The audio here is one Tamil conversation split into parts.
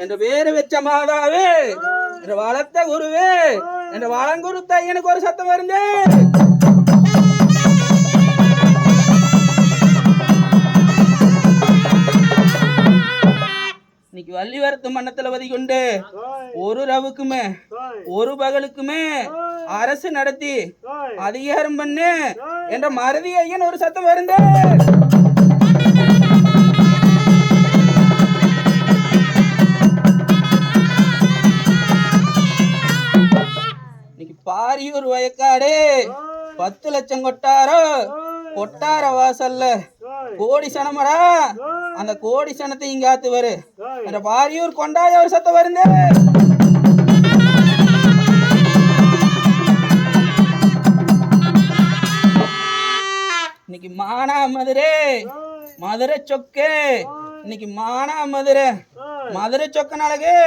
என்ற பேரு வச்ச மாதாவே, என்ற வளர்த்த குருவே, என்ற வளங்குருத்த எனக்கு ஒரு சத்தம் வருது. இன்னைக்கு வள்ளி வரத்து மன்னத்துல வதி கொண்டு ஒரு ரவுக்குமே ஒரு பகலுக்குமே அரசு நடத்தி அதிகாரம் பண்ணு என்ற மருதி ஐயன் ஒரு சத்தம் வருது. இன்னைக்கு பாரியூர் வயக்காடு 10 லட்சம் கொட்டார வாசல்ல கோடி சனமடா, அந்த கோடி சனத்தை இங்காத்து வரு அந்த பாரியூர் கொண்டாய ஒரு சத்தம் வருது. இன்னைக்கு மானா மதுரை சொக்கு, இன்னைக்கு மானா மதுரை சொக்க நாளைக்கு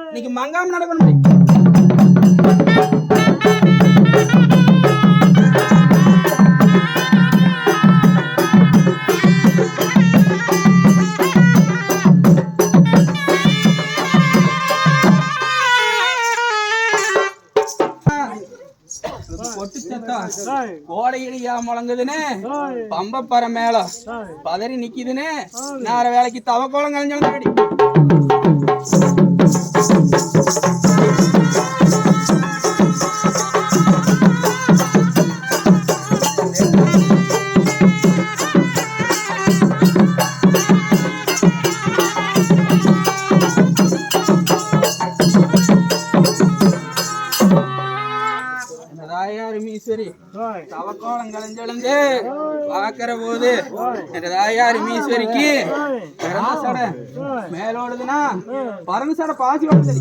இன்னைக்கு மங்காம நடக்கணும். கோடையிலியா முழங்குதுன்னு பம்பப்பற மேல பதறி நிக்குதுன்னு நேர வேலைக்கு தவ கோலம் கலைஞ்சாடி. தவக்கோலம் கலைஞ்செழுந்து பாக்குற போது தாயார் மீஸ்வரிக்கு பிறந்த சடை மேலோடுதுன்னா பறந்து சடை பாசி வந்து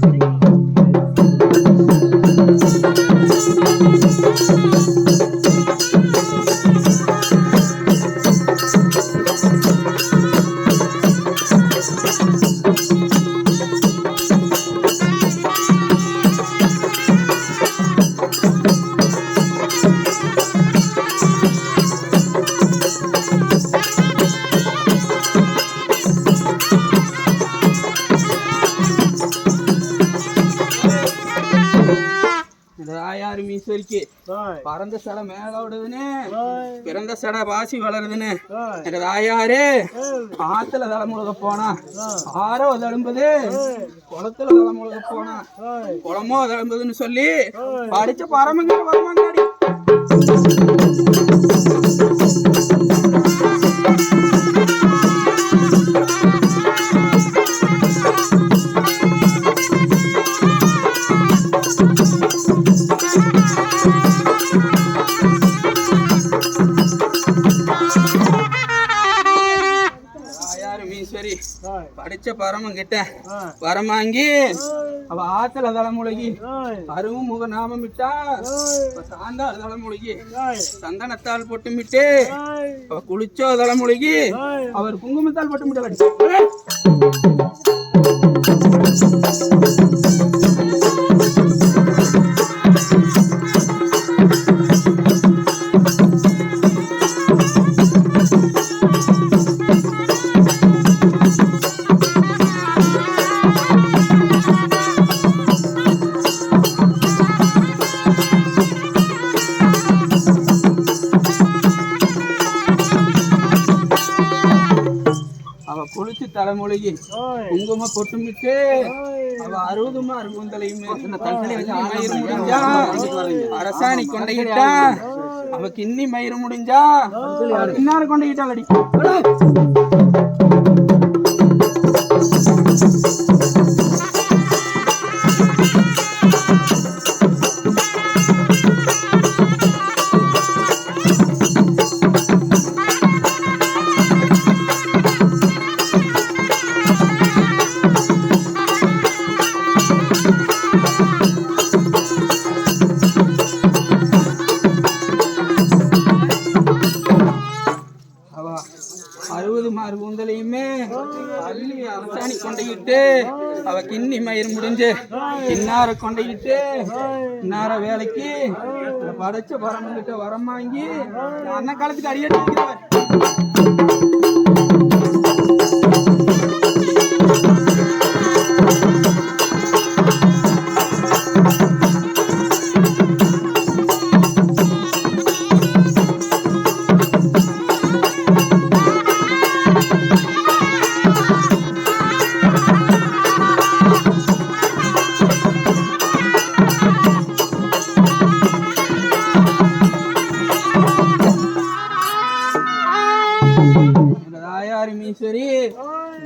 பறந்த சடை மேலோடுதுன்னு பிறந்த சடை பாசி வளருதுன்னு தாயாரு ஆத்துல தலைமுழுக போனா ஆறோ தழும்புது, குளத்துல தலைமுழுக போனா குளமோ தழும்புதுன்னு சொல்லி படிச்ச பரமங்க வருமாங்காடி. படிச்ச பரமம் கிட்ட வரமாங்கி அவ ஆத்துல தலைமுழுகி அருவும் முக நாமம் விட்டா சாந்தாள் தலைமுழுகி சந்தனத்தால் பொட்டுமிட்டு அவ குளிச்சோ தலைமுழுகி அவர் குங்குமத்தால் பொட்டுமிட்டு குளிச்சு தலைமொழிகி குங்கும பொட்டுமிட்டு அவ 60 அருகுந்தலையும் முடிஞ்சா அரசாணி கொண்டையிட்டா அவ கிண்ணி மயிறு முடிஞ்சா இன்னார கொண்டையிட்டாள் அடி. அரசாணி கொண்டையிட்டு அவ கிண்ணி மயிறு முடிஞ்சு இன்னார கொண்டையிட்டு இன்னார வேலைக்கு படைச்ச பரமங்கிட்ட வரம் வாங்கி அண்ணன் காலத்துக்கு அடியடிக்கிறவர். தாயாரிமீஸ்வரி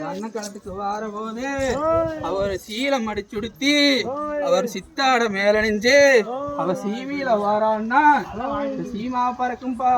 அன்னக்காலத்துக்கு வார போது அவர் சீலம் அடிச்சுடுத்தி அவர் சித்தாட மேலணிஞ்சு அவர் சீவியில வாரான்னா சீமா பறக்கும் பா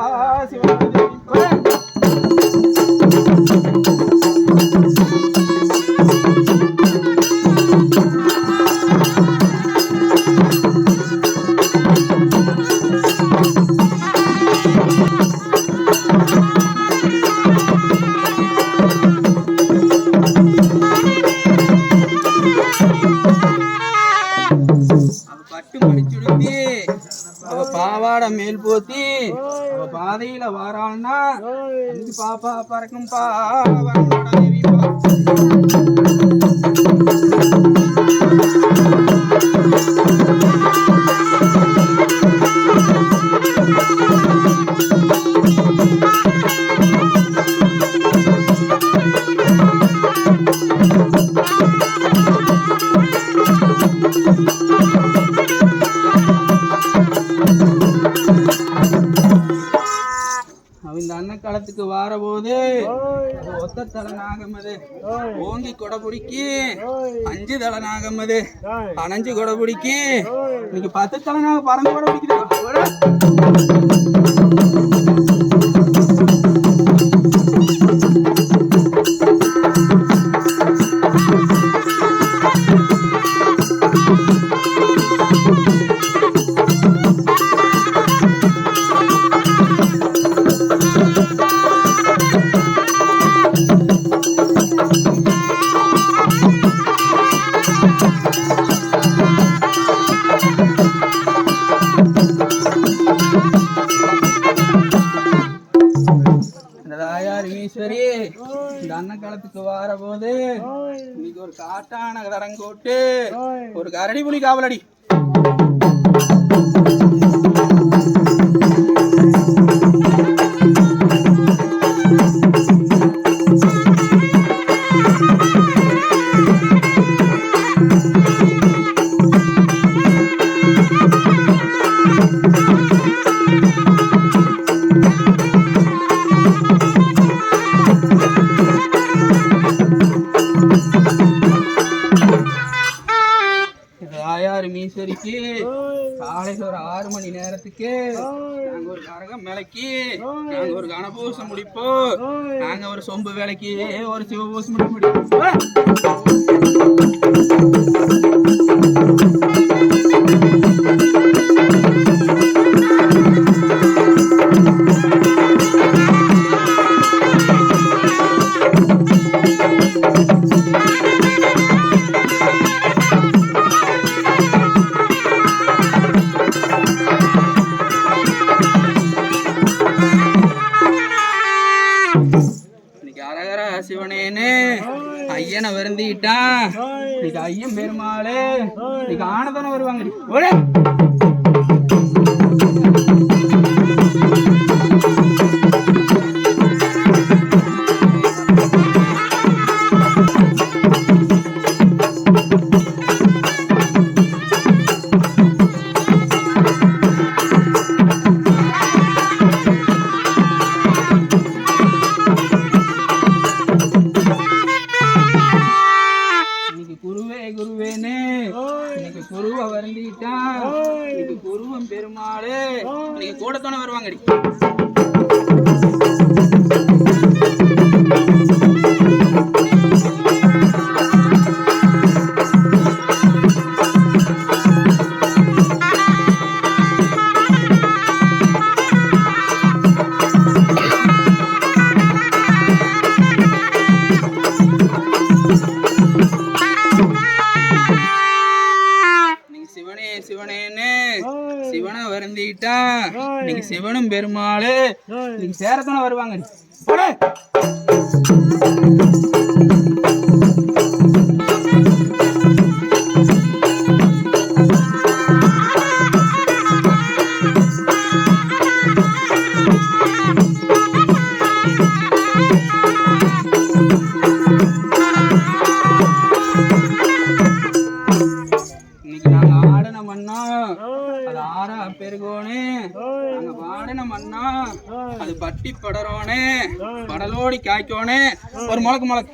பாவாடை மேல் போத்தி அவ பாதையில வாரான்னா பாப்பா பறக்கும் பாவனோட தேவி அன்னக்காலத்துக்கு வார போது ஒத்த தலை நாகமது ஓங்கி கொடைபிடிக்கி 5 தலை நாகமது அணைஞ்சு கொடைபிடிக்கி இன்னைக்கு 10 தலை நாக பறந்து கொடை பிடிக்குது. தாயாரிமீஸ்வரி இந்த அன்னக்காலத்துக்கு வார போது இன்னைக்கு ஒரு காட்டான தரங்கோட்டு ஒரு கரடி புலி காவலடி தாயாரிமீஸ்வரிக்கு காலையில் ஒரு 6 மணி நேரத்துக்கு நாங்க ஒரு கரகம் மேலைக்கு நாங்க ஒரு கனபூசம் முடிப்போம். நாங்க ஒரு சொம்பு வேலைக்கு ஒரு சிவபூசம் முடிப்போம். சிவனேன்னு ஐயனை வருந்திட்டான். இன்னைக்கு ஐயன் பெருமாளு இன்னைக்கு ஆனதானே வருவாங்க. குருவை வருந்திட்டான். இன்னைக்கு குருவம் பெருமாளு இன்னைக்கு கூடத்தானே வருவாங்கடி. சிவனேன்னு சிவனை வருந்திட்டான். இன்னைக்கு சிவனும் பெருமாளு இன்னைக்கு சேரத்தானே வருவாங்க. அது ஆறா பெருகோனே அங்க பாடின மண்ணா அது பட்டி படரோனே படலோடி காய்க்கோனே ஒரு முளக்கு முளக்கு